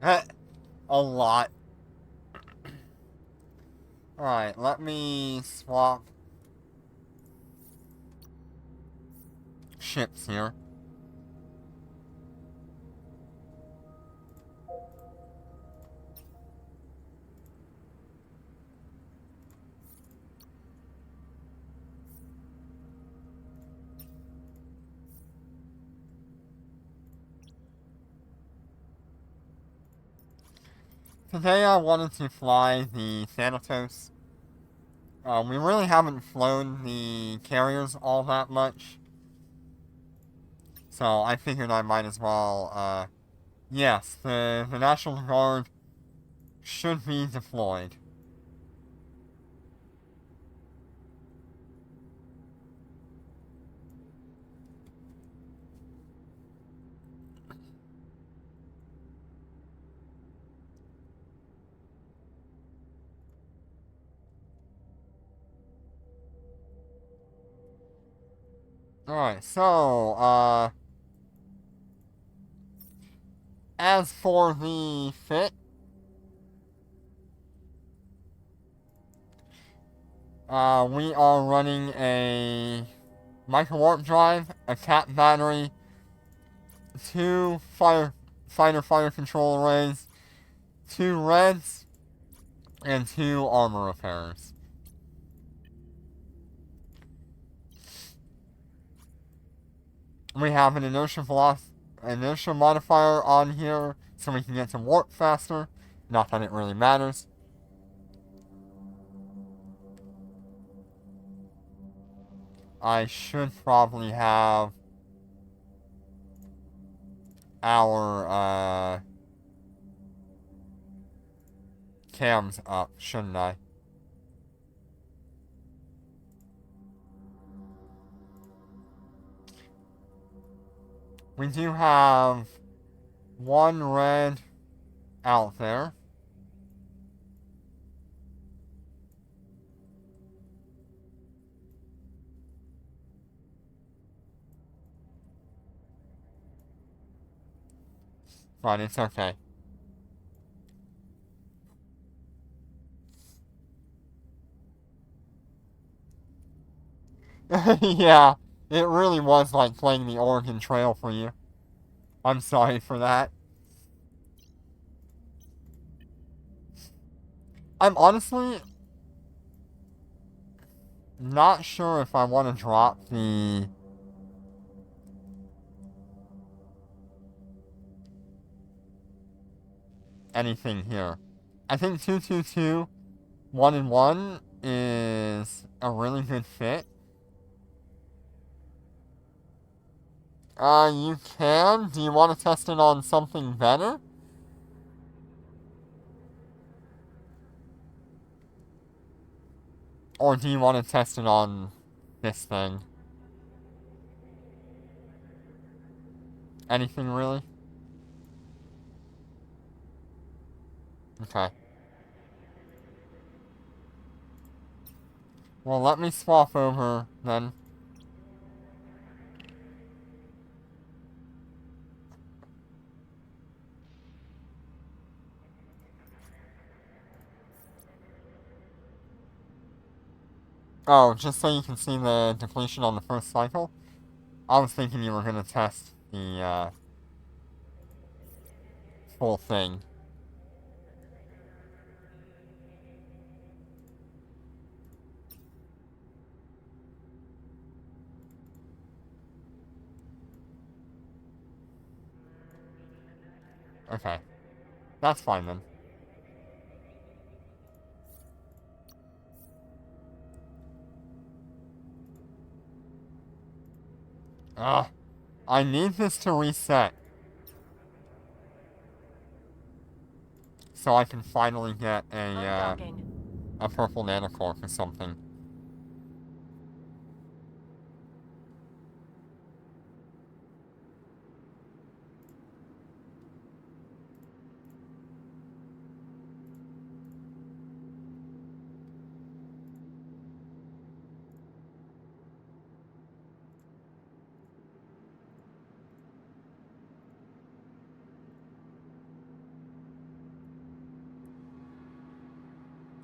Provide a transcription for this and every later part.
A lot. Alright, let me swap ships here. Today I wanted to fly the Thanatos. We really haven't flown the carriers all that much. So I figured I might as well, yes, the National Guard should be deployed. Alright, so, as for the fit, we are running a micro warp drive, a cap battery, two fighter control arrays, two reds, and two armor repairs. We have an inertia modifier on here so we can get to warp faster. Not that it really matters. I should probably have our cams up, shouldn't I? We do have one red out there. But it's okay. Yeah, it really was like playing the Oregon Trail for you. I'm sorry for that. I'm honestly not sure if I want to drop the anything here. I think 222 1 and 1 is a really good fit. You can. Do you want to test it on something better? Or do you want to test it on this thing? Anything really? Okay. Well, let me swap over then. Oh, just so you can see the depletion on the first cycle? I was thinking you were going to test the, full thing. Okay. That's fine then. Ugh. I need this to reset. So I can finally get a purple nanocorp or something.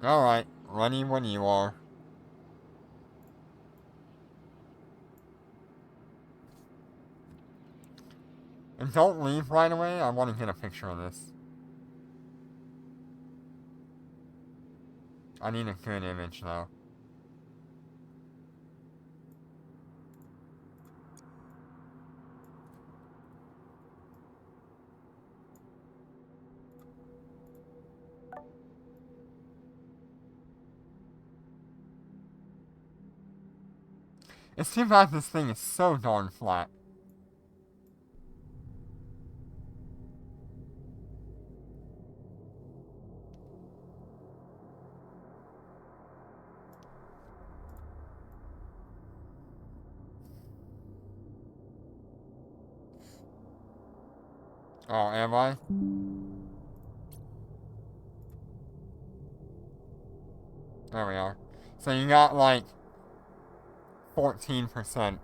Alright, ready when you are. And don't leave right away, I want to get a picture of this. I need a good image though. It's too bad this thing is so darn flat. Oh, am I? There we are. So you got like 14%.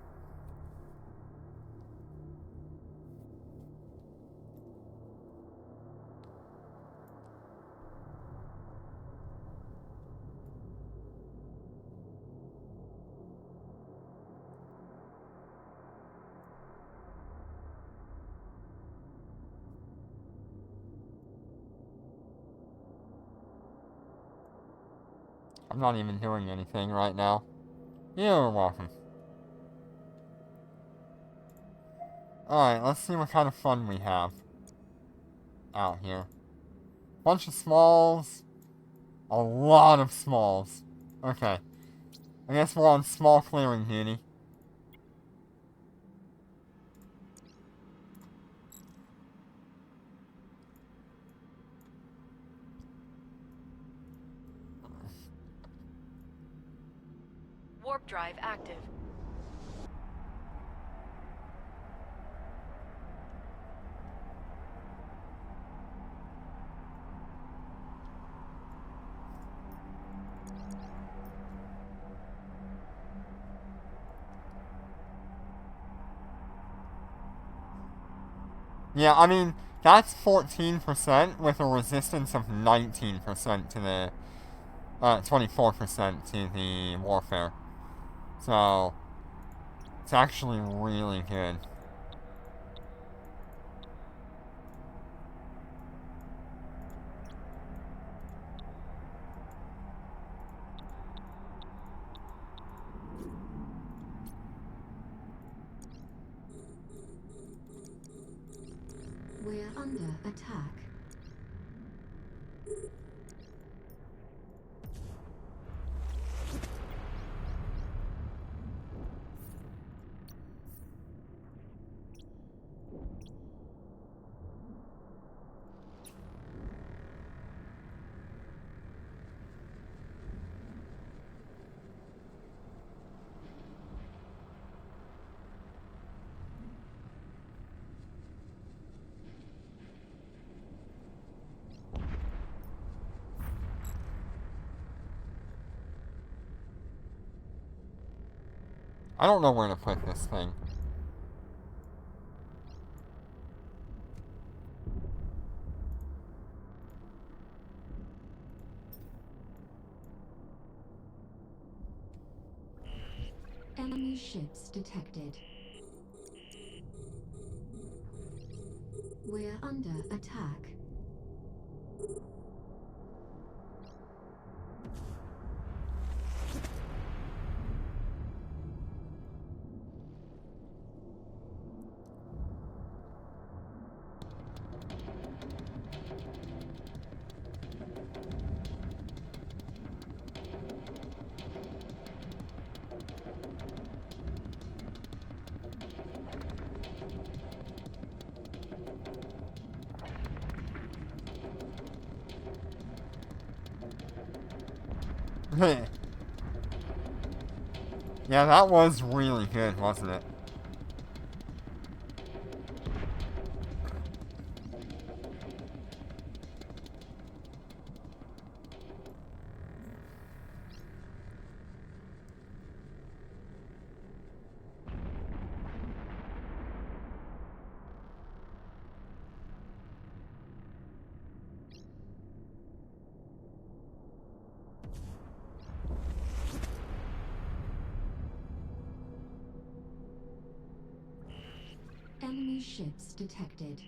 I'm not even doing anything right now. You're welcome. Alright, let's see what kind of fun we have out here. Bunch of smalls. A lot of smalls. Okay. I guess we're on small clearing duty. Warp drive active. Yeah, I mean, that's 14% with a resistance of 19% to the 24% to the warfare. So, it's actually really good. We're under attack. I don't know where to put this thing. Enemy ships detected. We're under attack. Yeah, that was really good, wasn't it? Enemy ships detected.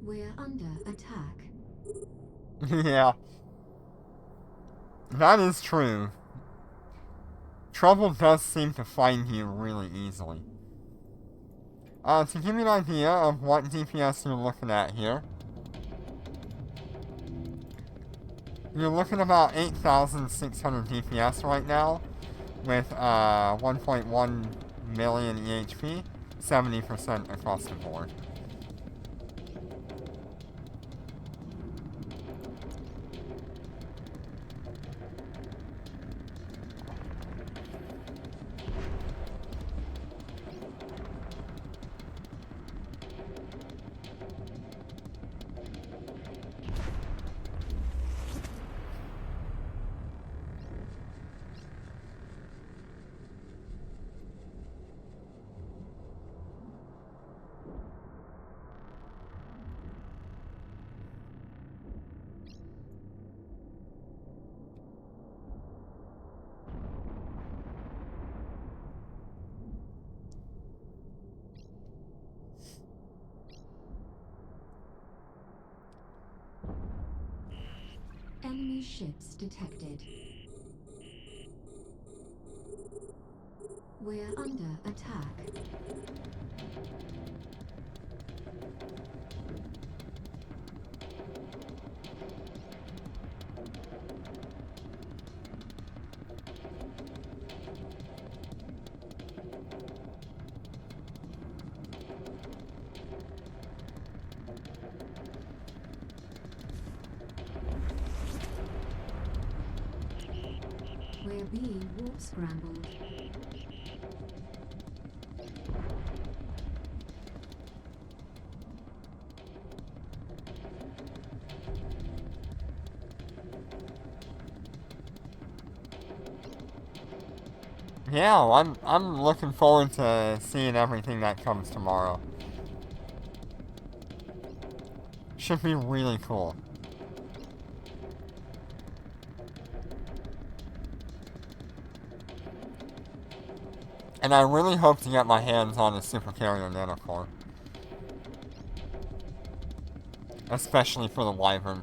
We're under attack. Yeah. That is true. Trouble does seem to find you really easily. To give you an idea of what DPS you're looking at here, you're looking at about 8,600 DPS right now, with 1.1 million EHP, 70% across the board. Enemy ships detected. We're under attack. We're being warp scrambled. Yeah, I'm looking forward to seeing everything that comes tomorrow. Should be really cool. And I really hope to get my hands on a supercarrier nanocore. Especially for the Wyvern.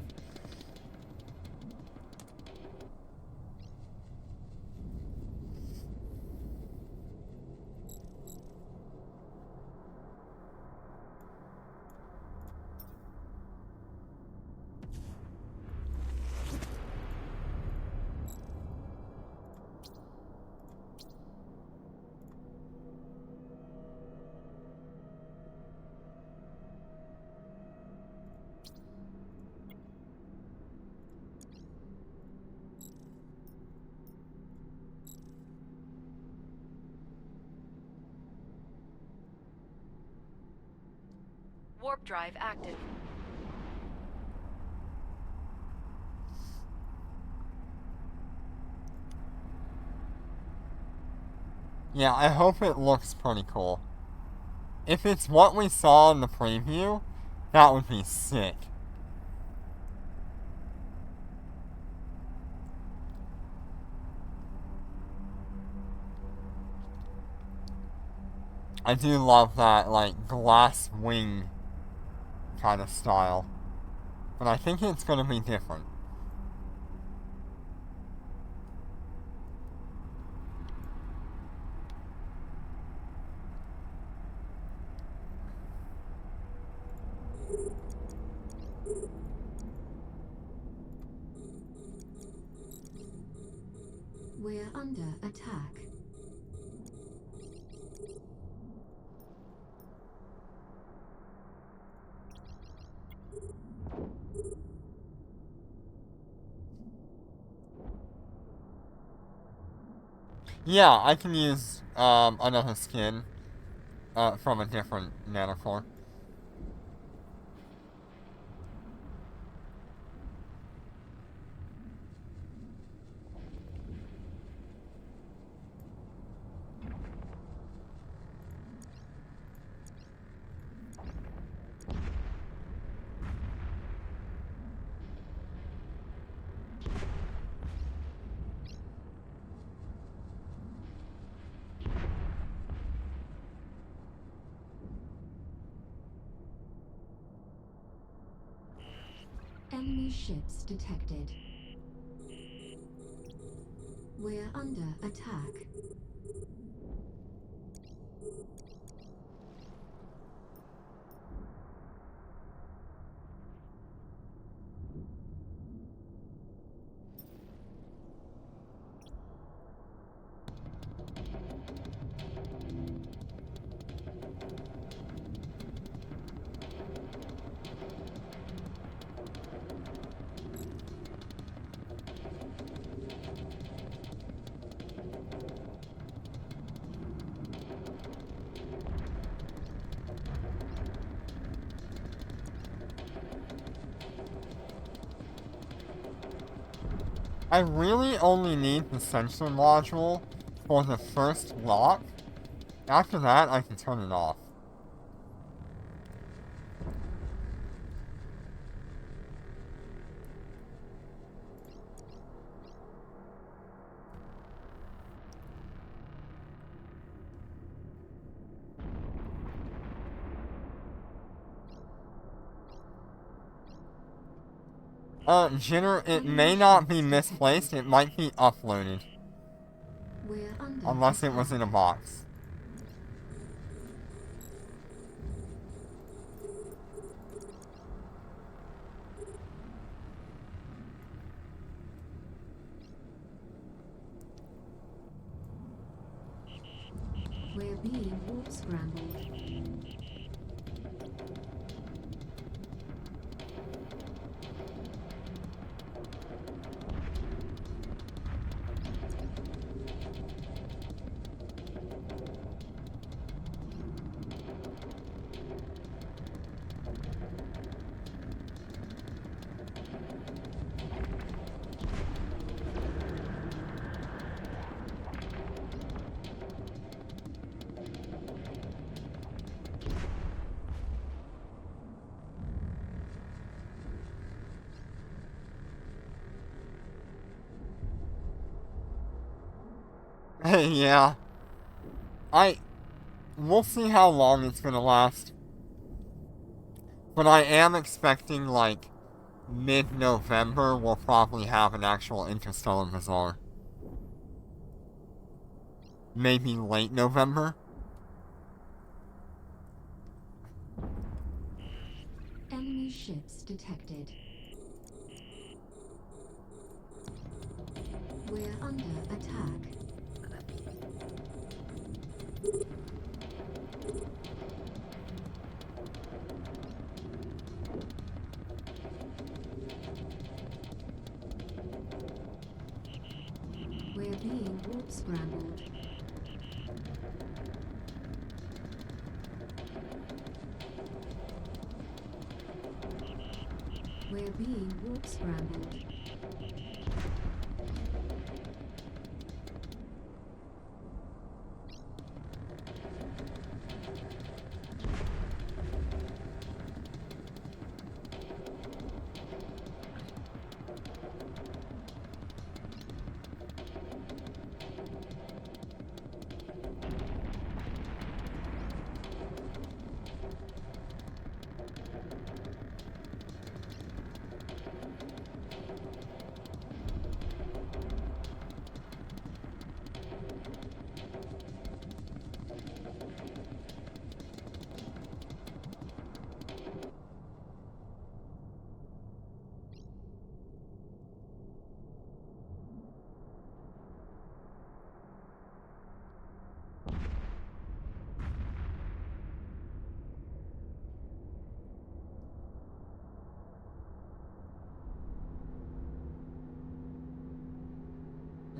Warp drive active. Yeah, I hope it looks pretty cool. If it's what we saw in the preview, that would be sick. I do love that, like, glass wing kind of style. But I think it's going to be different. We're under attack. Yeah, I can use another skin from a different nanocore. Enemy ships detected. We're under attack. I really only need the sensor module for the first lock. After that, I can turn it off. Jitter, it may not be misplaced, it might be uploaded. We're under Unless it attack. was in a box. We're being warp scrambled. Yeah. We'll see how long it's gonna last. But I am expecting, like, mid-November we'll probably have an actual Interstellar Bazaar. Maybe late November? Enemy ships detected. We're under attack. We're being warp scrambled. We're being warp scrambled.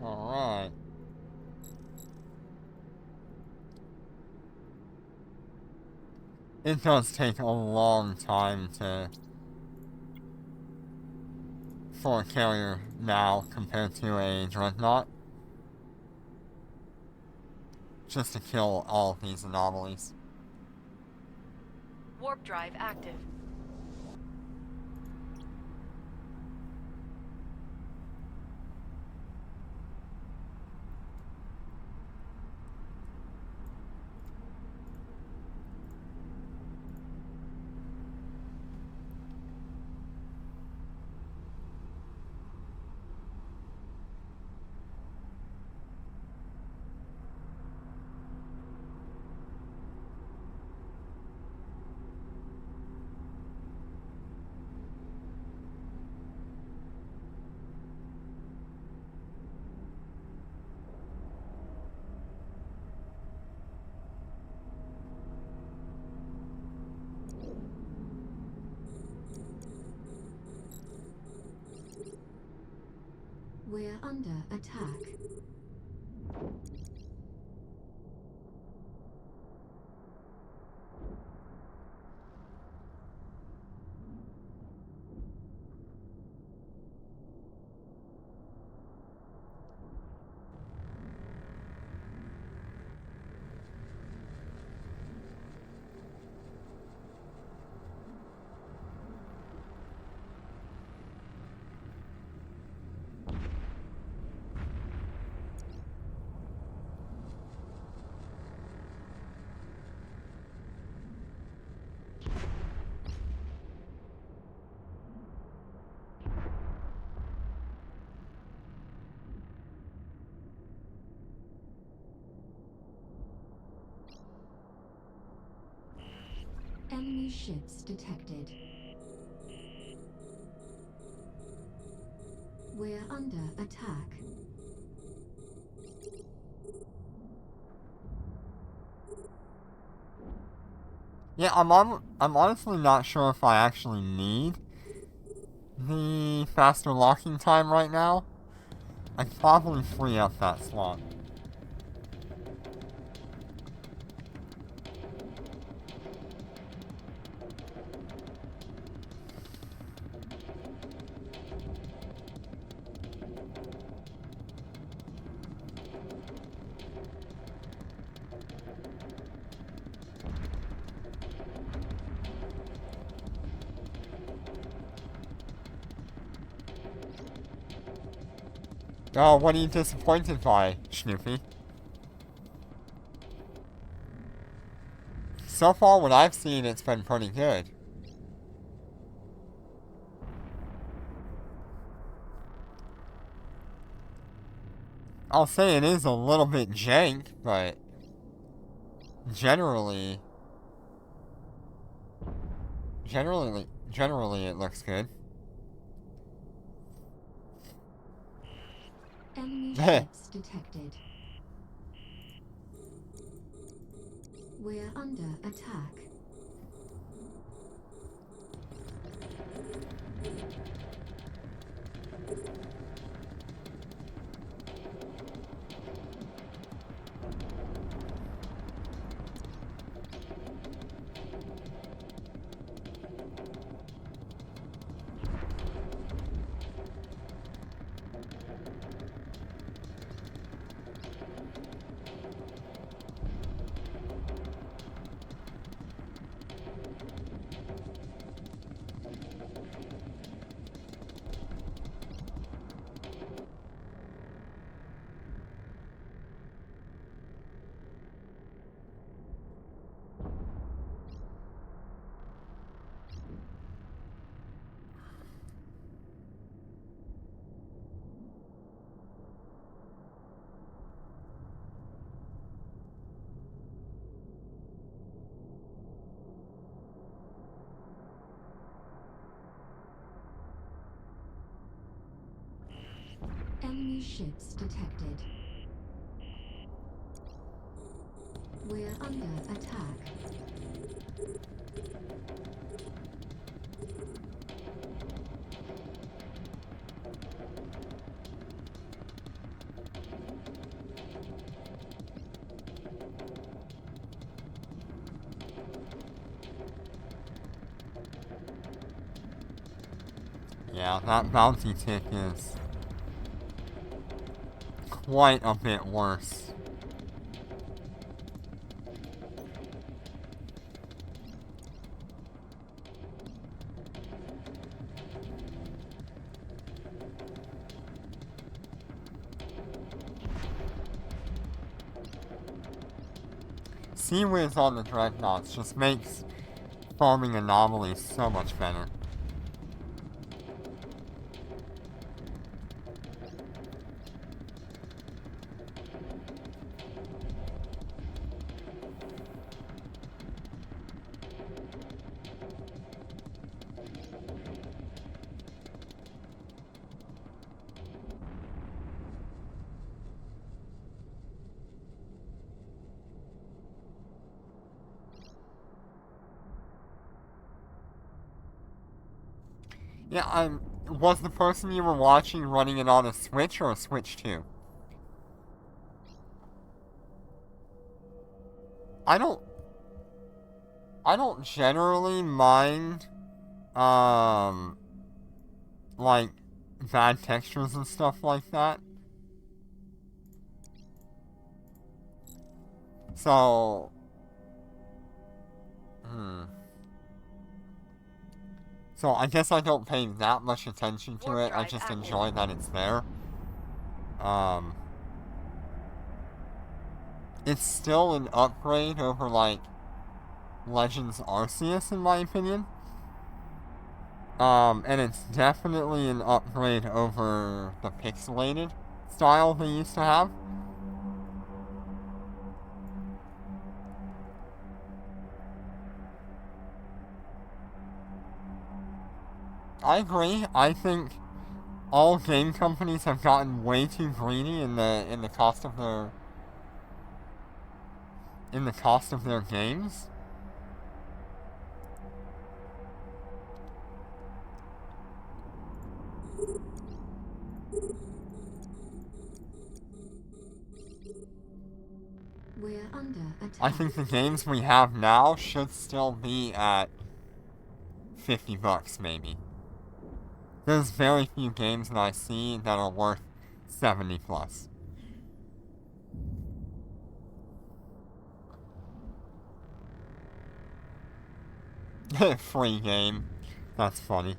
Alright. It does take a long time for a carrier now compared to a dreadnought. Just to kill all of these anomalies. Warp drive active. We're under attack. Enemy ships detected. We're under attack. Yeah, I'm honestly not sure if I actually need the faster locking time right now. I'd probably free up that slot. Oh, what are you disappointed by, Snoopy? So far, what I've seen, it's been pretty good. I'll say it is a little bit jank, but generally it looks good. Enemy ships detected. We're under attack. Enemy ships detected. We're under attack. Yeah, that bounty tick is quite a bit worse. Sea Whiz on the Dreadnoughts just makes farming anomalies so much better. Yeah, Was the person you were watching running it on a Switch or a Switch 2? I don't generally mind, like, bad textures and stuff like that. So, So I guess I don't pay that much attention to it. I just enjoy that it's there. It's still an upgrade over, like, Legends Arceus, in my opinion. And it's definitely an upgrade over the pixelated style they used to have. I agree. I think all game companies have gotten way too greedy in the cost of their games. We're under attack. I think the games we have now should still be at $50 maybe. There's very few games that I see that are worth 70 plus. Free game. That's funny.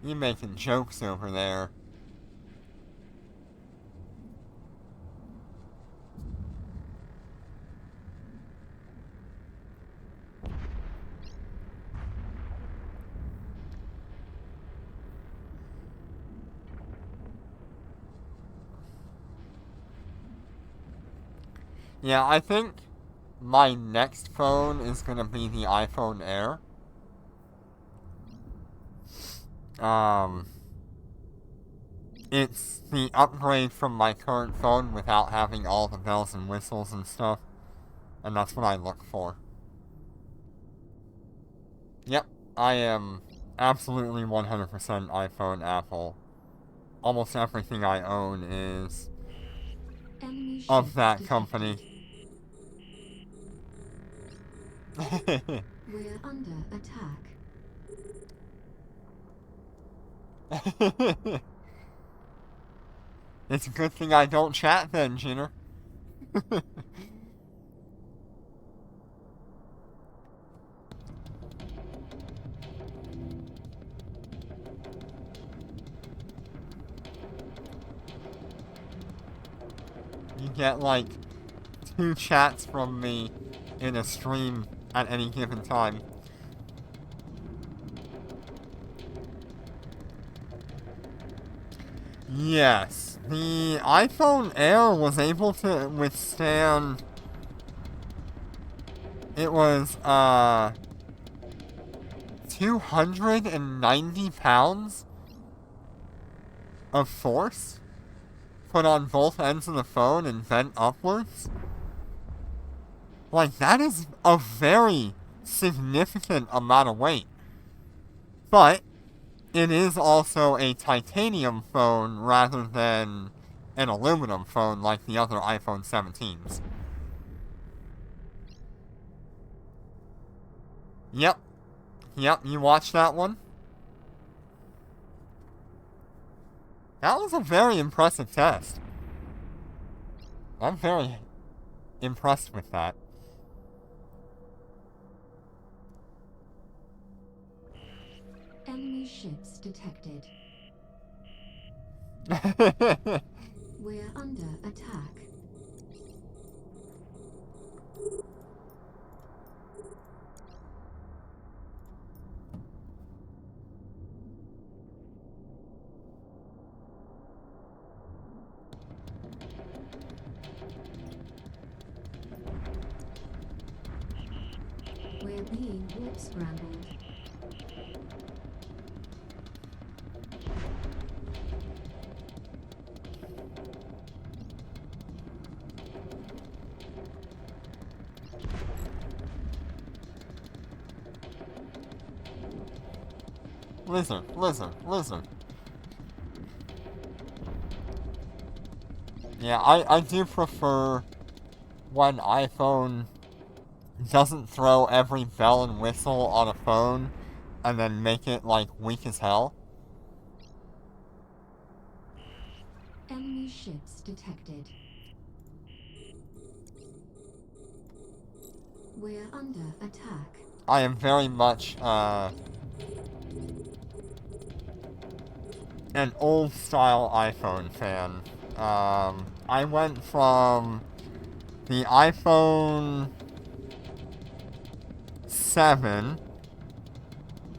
You making jokes over there. Yeah, I think my next phone is gonna be the iPhone Air. It's the upgrade from my current phone without having all the bells and whistles and stuff. And that's what I look for. Yep, I am absolutely 100% iPhone, Apple. Almost everything I own is of that company. We're under attack. It's a good thing I don't chat then, Jenner. You get like 2 chats from me in a stream at any given time. Yes, the iPhone Air was able to withstand. It was 290 pounds of force put on both ends of the phone and bent upwards. Like, that is a very significant amount of weight. But it is also a titanium phone rather than an aluminum phone like the other iPhone 17s. Yep, you watched that one? That was a very impressive test. I'm very impressed with that. Enemy ships detected. We're under attack. We're being warp scrambled. Lizard. Yeah, I do prefer when iPhone doesn't throw every bell and whistle on a phone and then make it, like, weak as hell. Enemy ships detected. We're under attack. I am very much, an old-style iPhone fan. I went from the iPhone 7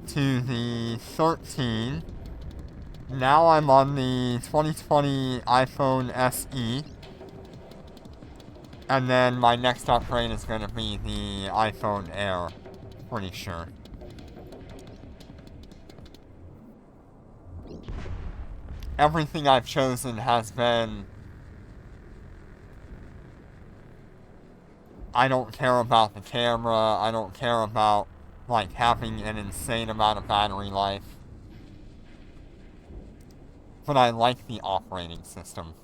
to the 13. Now I'm on the 2020 iPhone SE. And then my next upgrade is going to be the iPhone Air. Pretty sure. Everything I've chosen has been... I don't care about the camera. I don't care about, like, having an insane amount of battery life. But I like the operating system.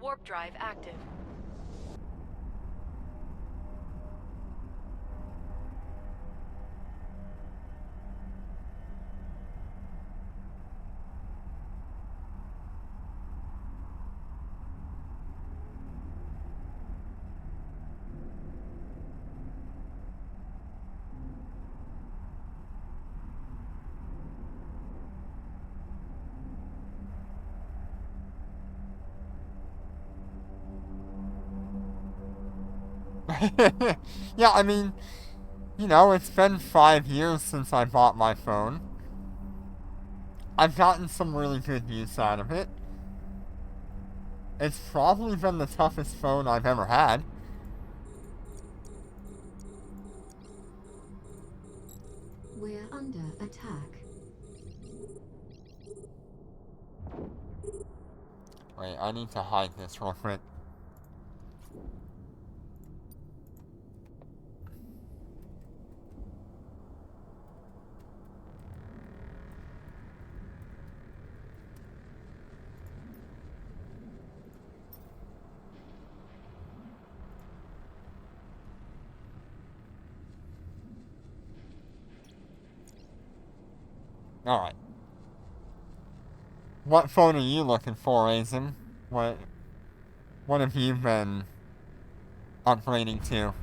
Warp drive active. Yeah, I mean, you know, it's been 5 years since I bought my phone. I've gotten some really good use out of it. It's probably been the toughest phone I've ever had. We're under attack. Wait, I need to hide this real quick. Alright. What phone are you looking for, Azim? What have you been upgrading to?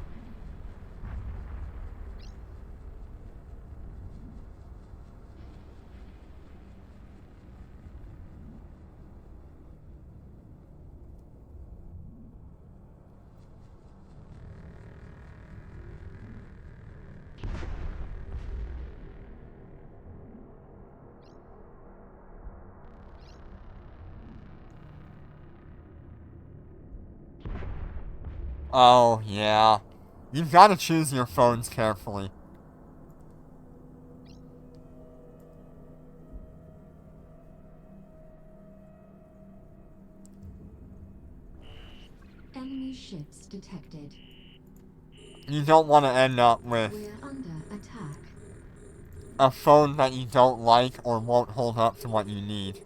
Oh, yeah. You've got to choose your phones carefully. Enemy ships detected. You don't want to end up with We're under attack. a phone that you don't like or won't hold up to what you need.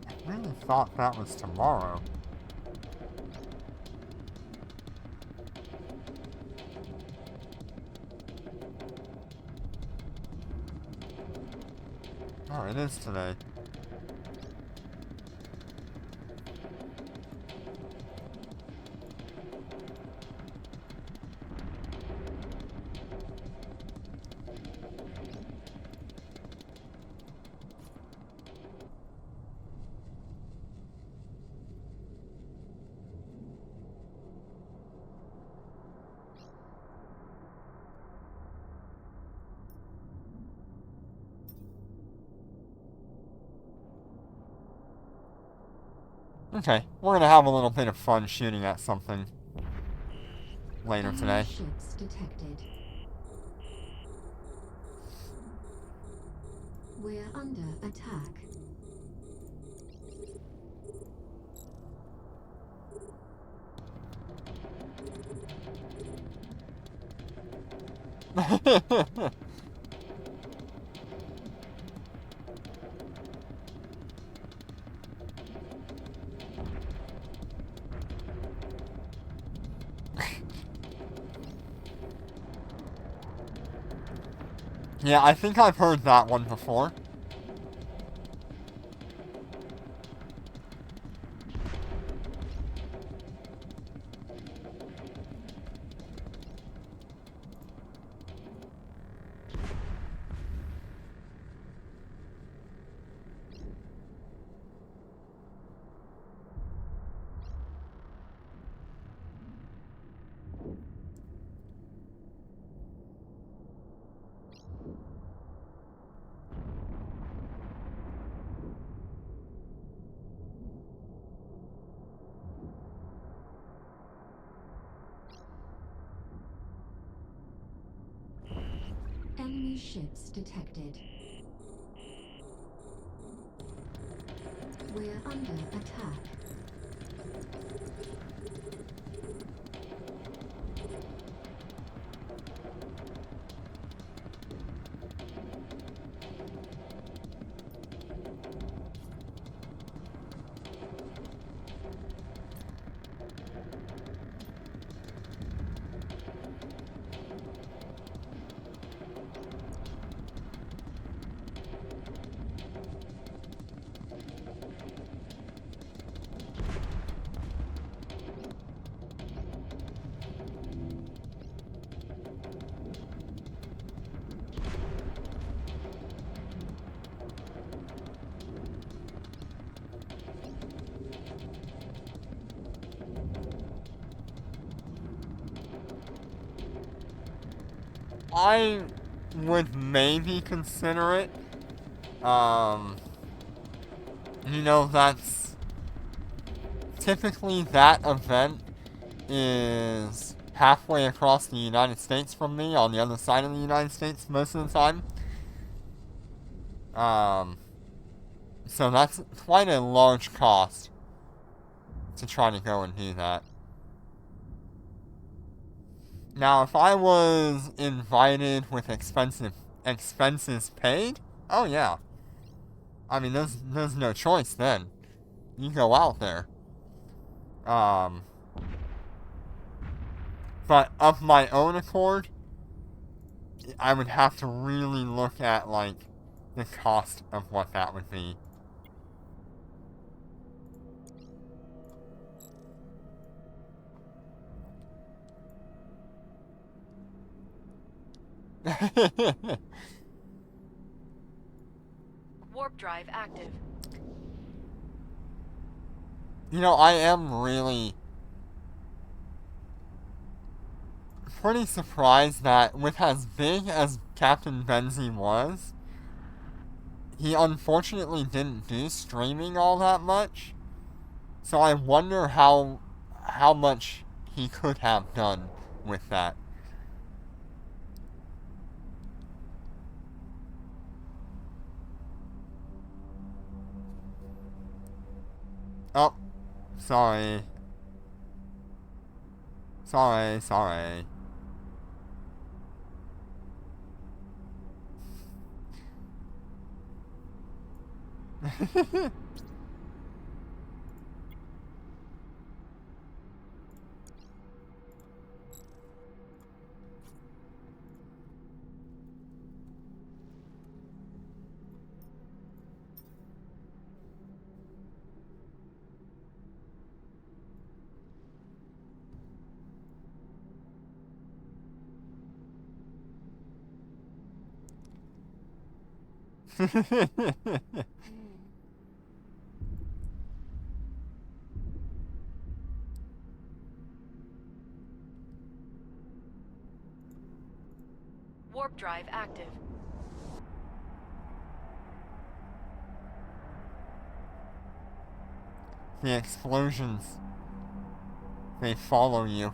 I really thought that was tomorrow. it is today. Okay, we're gonna have a little bit of fun shooting at something later Enemy today. ships detected. We're under attack. Yeah, I think I've heard that one before. Enemy ships detected. We're under attack. I would maybe consider it. That's typically that event is halfway across the United States from me, on the other side of the United States most of the time. So that's quite a large cost to try to go and do that. Now, if I was invited with expenses paid, oh yeah. I mean, there's no choice then. You go out there. But of my own accord, I would have to really look at, like, the cost of what that would be. Warp drive active. I am really pretty surprised that with as big as Captain Benzie was, he unfortunately didn't do streaming all that much. So I wonder how much he could have done with that. Oh, sorry. Sorry. Warp drive active. The explosions, they follow you.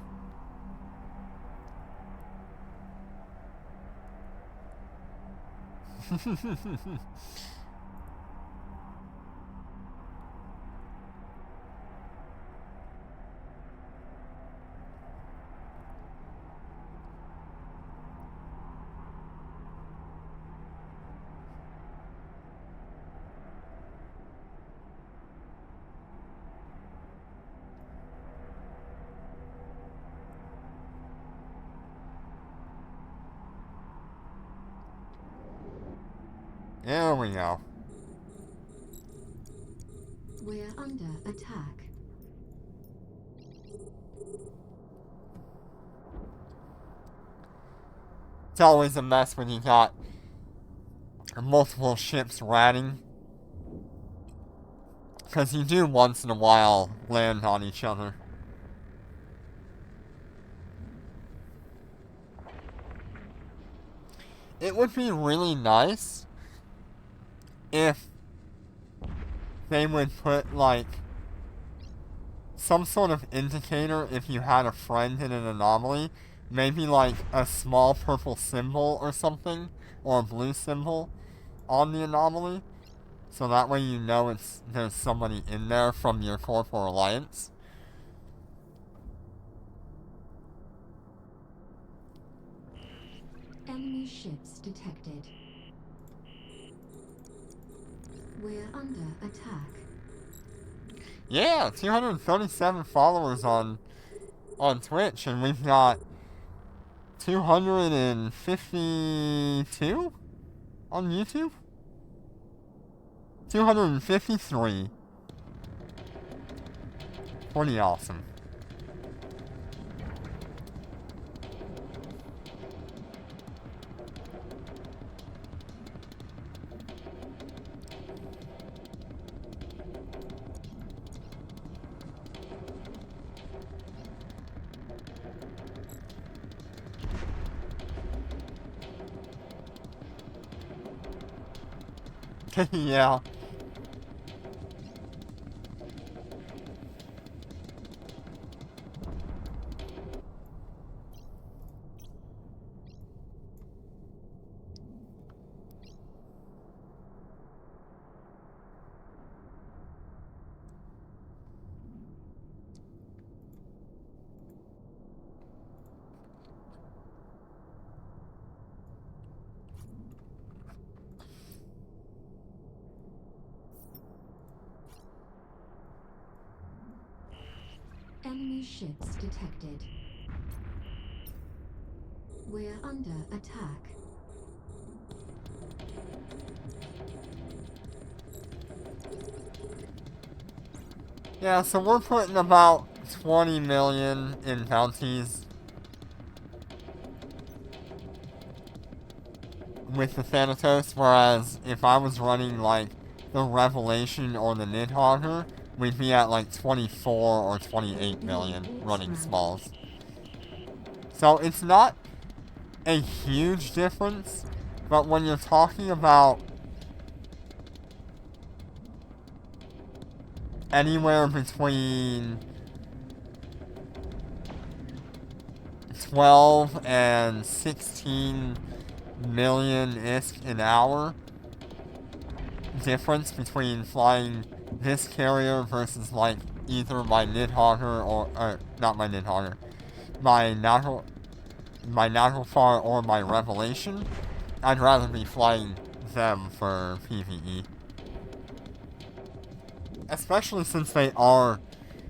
There we go. We're under attack. It's always a mess when you got multiple ships ratting. Because you do once in a while land on each other. It would be really nice if they would put, like, some sort of indicator if you had a friend in an anomaly. Maybe, like, a small purple symbol or something, or a blue symbol on the anomaly. So that way you know there's somebody in there from your Corp or Alliance. Enemy ships detected. We're under attack. Yeah, 237 followers on Twitch, and we've got 252 on YouTube? 253. Pretty awesome. Yeah. Enemy ships detected. We're under attack. Yeah, so we're putting about 20 million in bounties with the Thanatos, whereas if I was running like the Revelation or the Nidhogger, we'd be at like 24 or 28 million running smalls. So it's not a huge difference, but when you're talking about anywhere between 12 and 16 million-ish an hour difference between flying this carrier versus like either my Nidhogger or not my Nidhogger, my Nagelfar or my Revelation, I'd rather be flying them for PvE. Especially since they are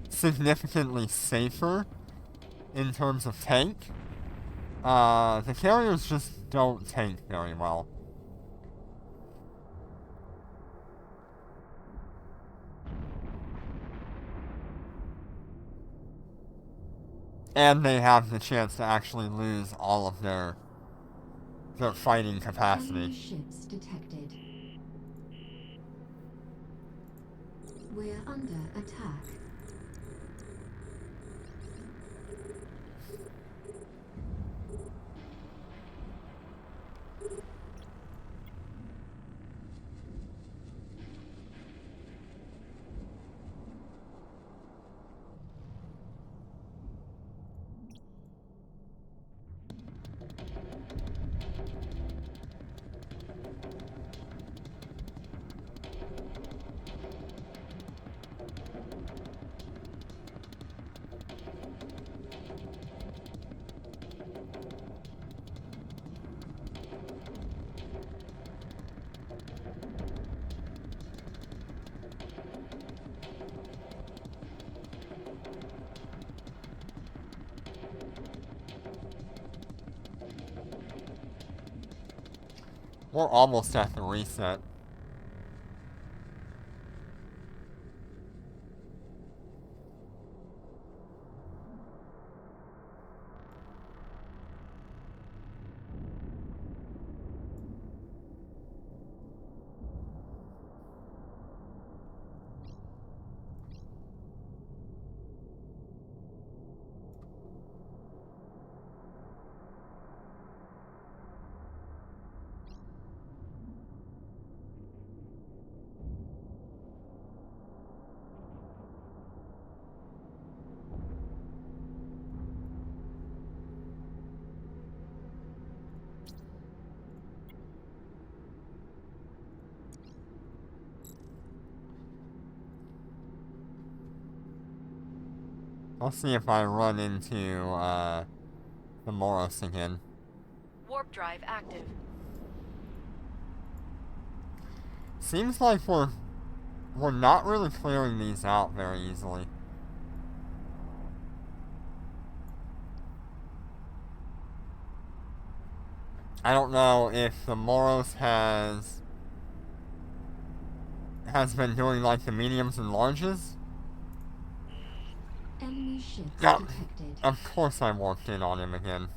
significantly safer in terms of tank. The carriers just don't tank very well. And they have the chance to actually lose all of their fighting capacity. Enemy ships detected. We're under attack. We're almost at the reset. I'll see if I run into, the Moros again. Warp drive active. Seems like we're not really clearing these out very easily. I don't know if the Moros has been doing like the mediums and larges. Enemy ships Yeah, detected. of course I walked in on him again.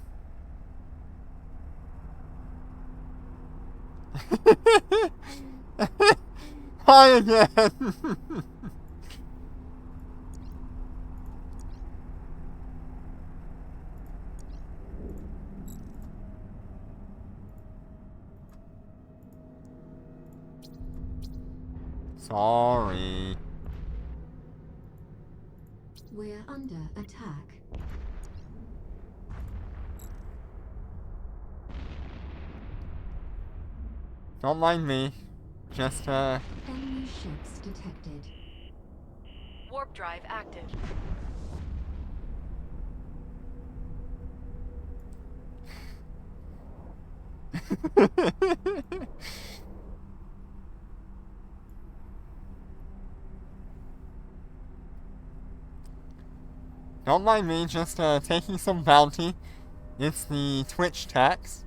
Hi again! Sorry. We're under attack. Don't mind me. Just, Enemy ships detected. Warp drive active. Don't mind me, just, taking some bounty. It's the Twitch tax.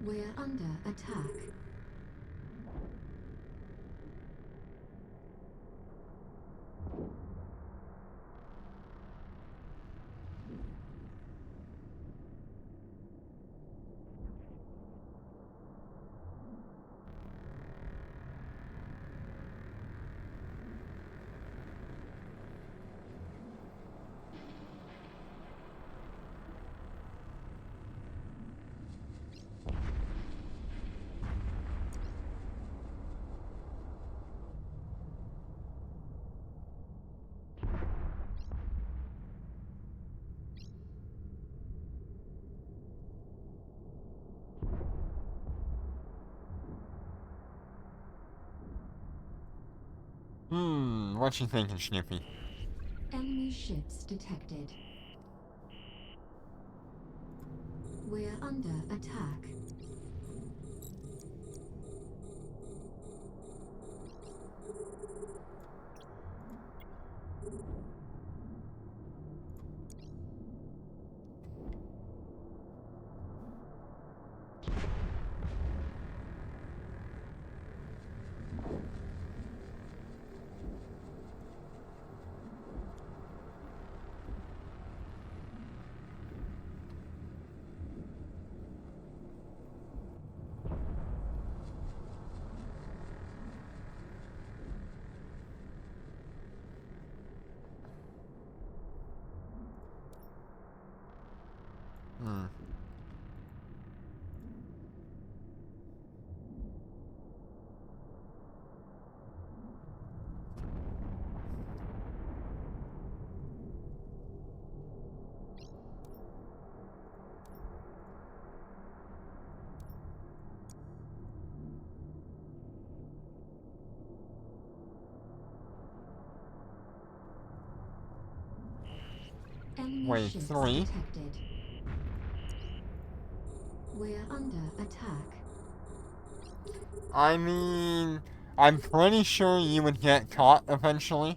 We're under attack. What you thinking, Snippy? Enemy ships detected. We're under attack. wave ships 3. detected. We're under attack. I mean, I'm pretty sure you would get caught eventually.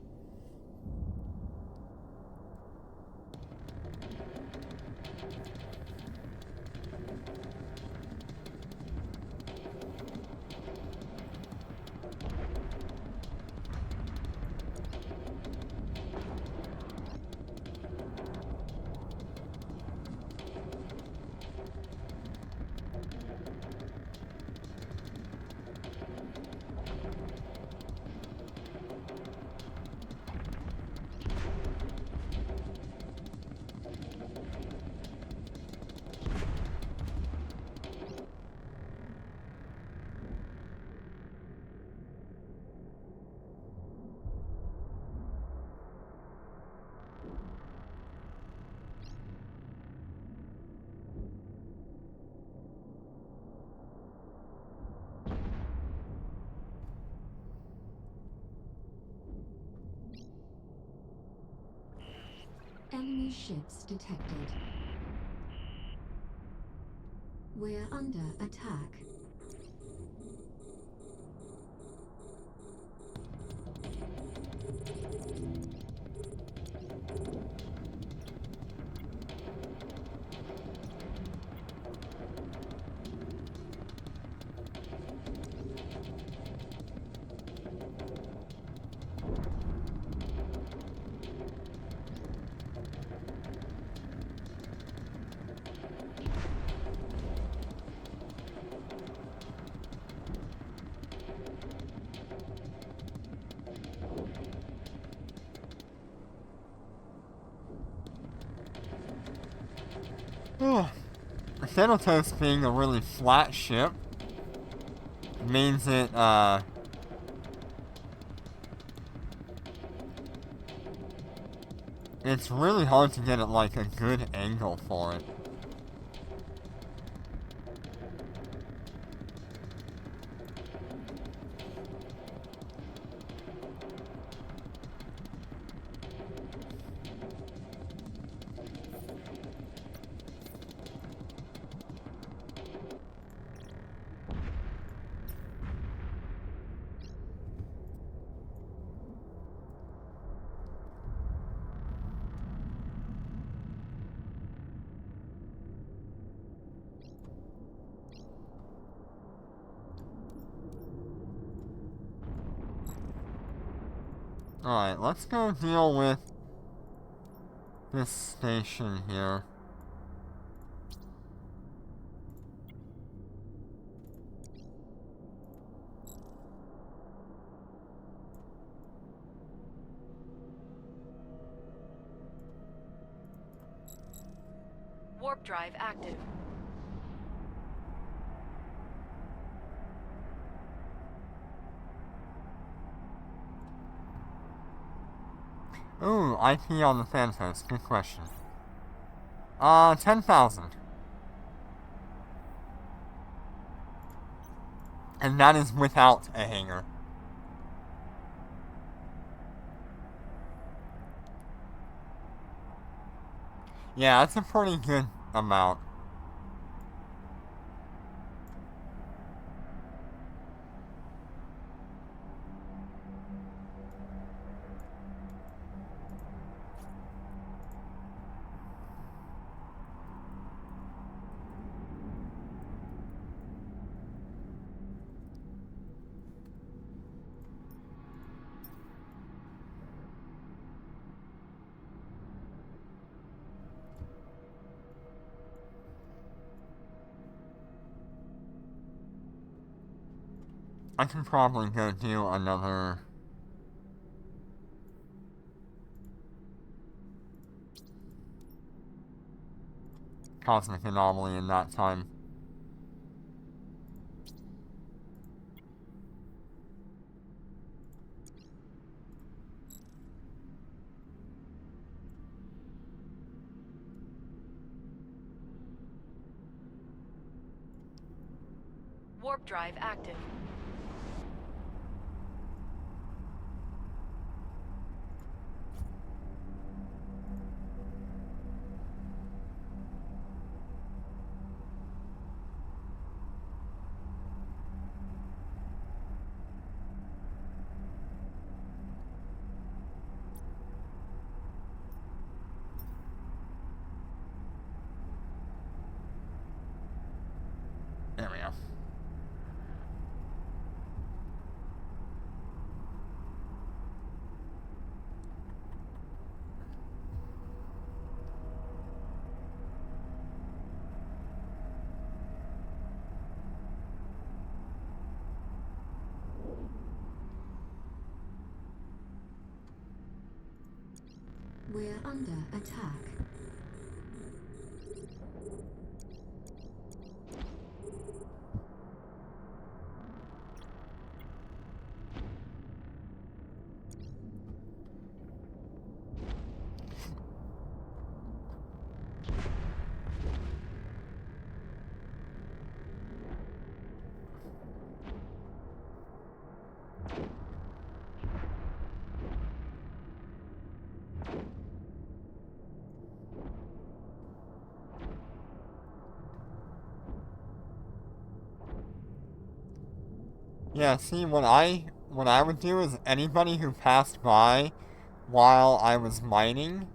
Enemy ships detected. We're under attack. Thanatos being a really flat ship means it's really hard to get like a good angle for it. Alright, let's go deal with this station here. Warp drive active. Ooh, IP on the Thanatos. Good question. 10,000. And that is without a hangar. Yeah, that's a pretty good amount. I can probably go do another cosmic anomaly in that time. Warp drive active. We're under attack. Yeah, see, what I would do is anybody who passed by while I was mining,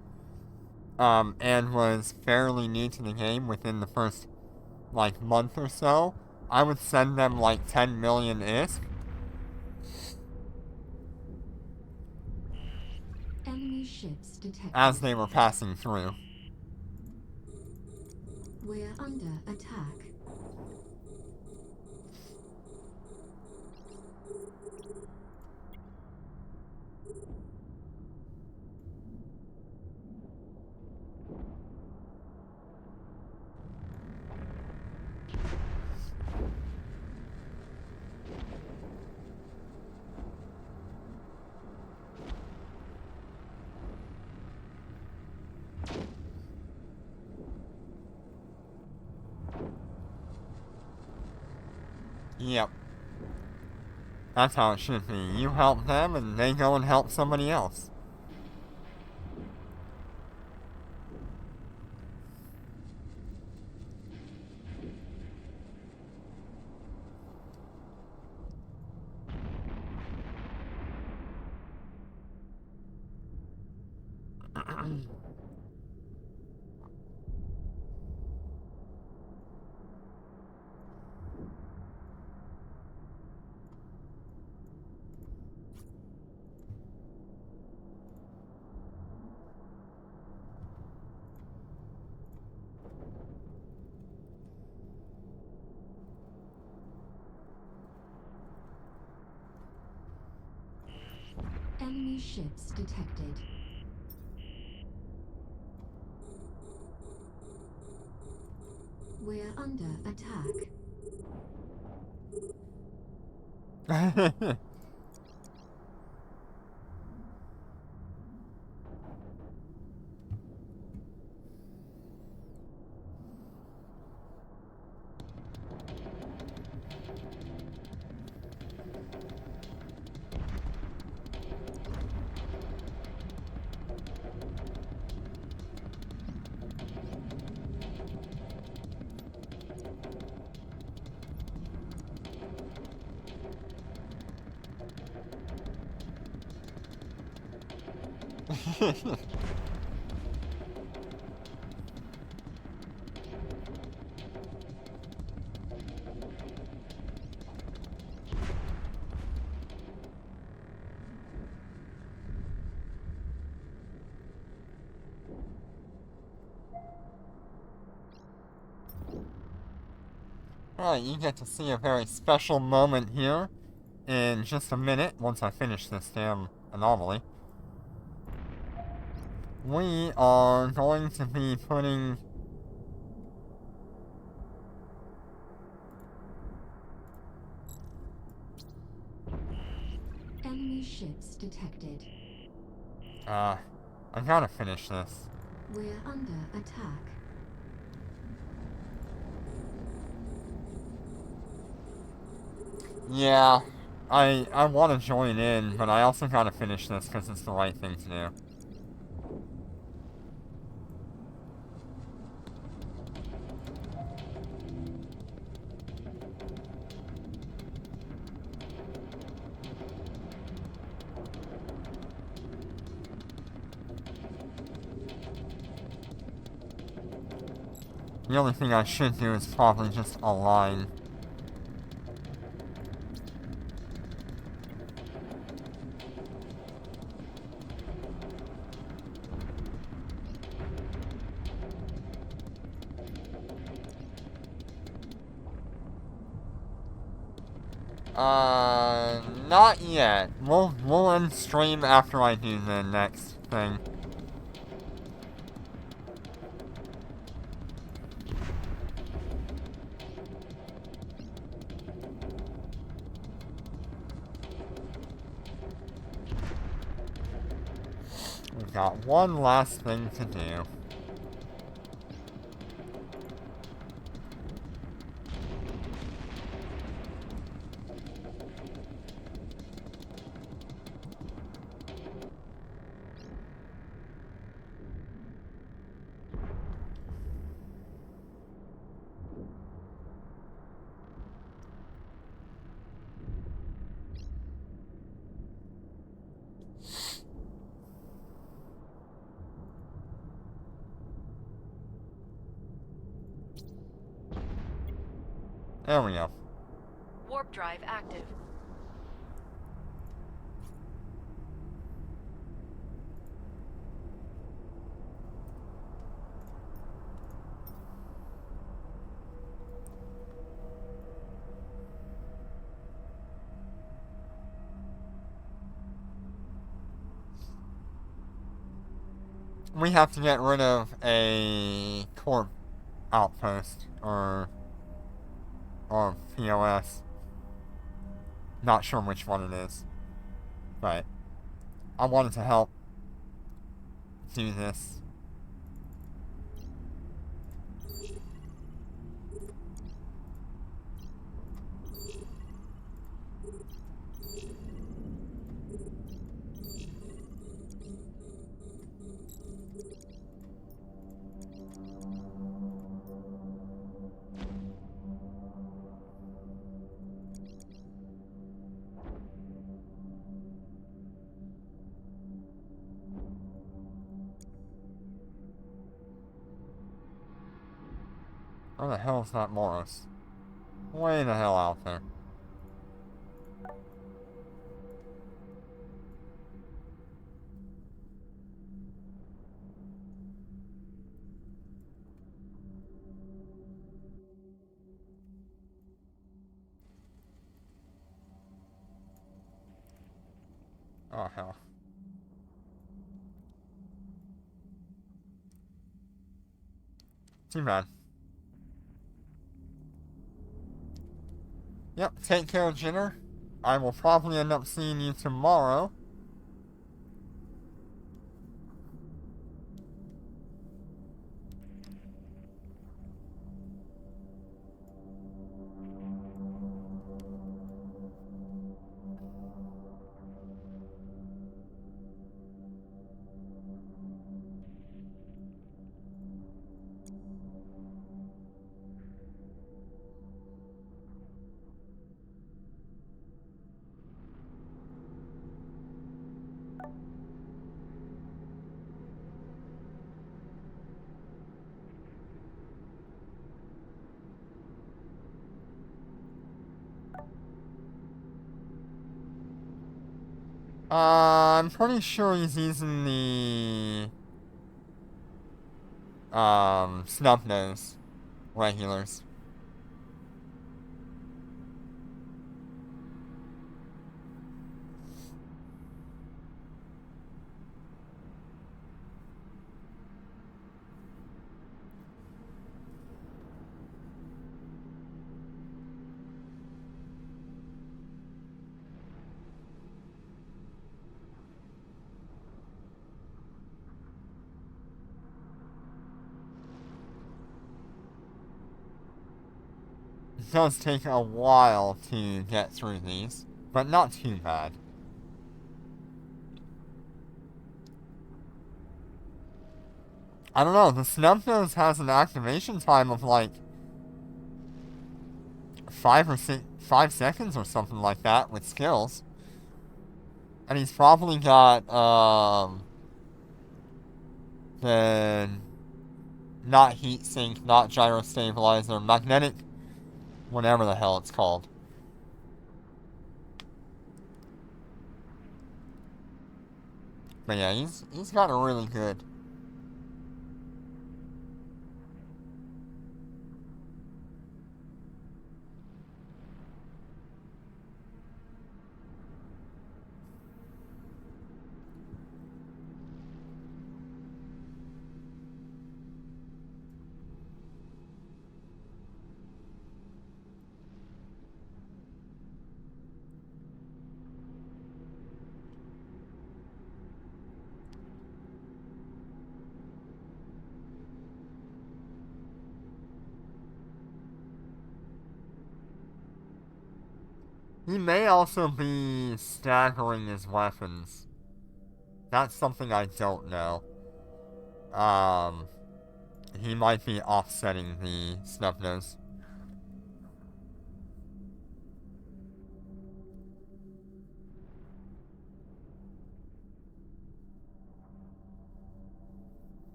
and was fairly new to the game within the first, like, month or so, I would send them, like, 10 million ISK. Enemy ships detected. As they were passing through. We're under attack. Yep. That's how it should be. You help them, and they go and help somebody else. Enemy ships detected. We're under attack. Alright, you get to see a very special moment here in just a minute, once I finish this damn anomaly. We are going to be putting... Enemy ships detected. I gotta finish this. We're under attack. Yeah, I want to join in, but I also gotta finish this because it's the right thing to do. The only thing I should do is probably just align. Not yet. We'll end stream after I do the next thing. We've got one last thing to do. There we go. Warp drive active. We have to get rid of a corp outpost or POS. Not sure which one it is, but I wanted to help do this. Where the hell is that Morris? Way the hell out there. Oh hell. Too bad. Yep, take care, Jenner. I will probably end up seeing you tomorrow. I'm pretty sure he's using the snub nose regulars. It does take a while to get through these, but not too bad. I don't know, the snub nose has an activation time of like 5 seconds or something like that with skills. And he's probably got the not heat sink, not gyro stabilizer, magnetic, whatever the hell it's called. But yeah, he's got a really good. He may also be staggering his weapons. That's something I don't know. He might be offsetting the snub-nose.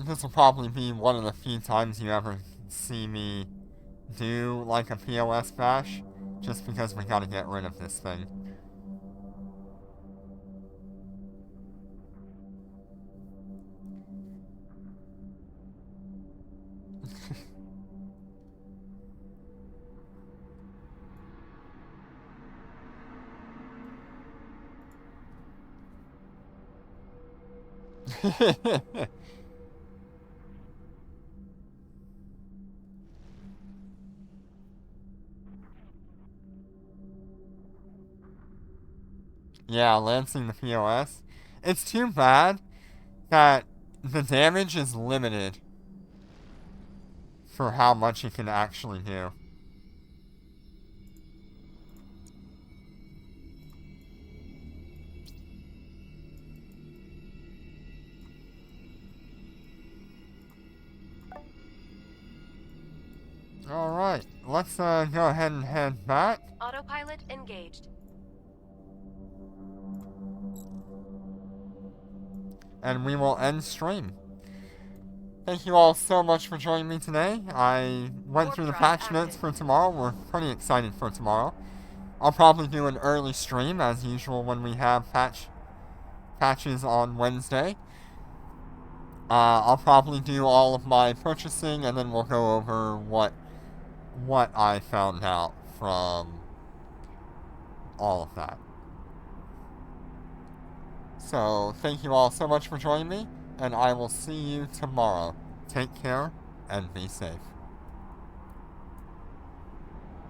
This will probably be one of the few times you ever see me do, like, a POS bash, just because we gotta get rid of this thing. Yeah, lancing the POS. It's too bad that the damage is limited for how much it can actually do. Alright, let's go ahead and head back. Autopilot engaged. And we will end stream. Thank you all so much for joining me today. I went through the patch notes for tomorrow. We're pretty excited for tomorrow. I'll probably do an early stream as usual when we have patches on Wednesday. I'll probably do all of my purchasing and then we'll go over what I found out from all of that. So, thank you all so much for joining me, and I will see you tomorrow. Take care, and be safe.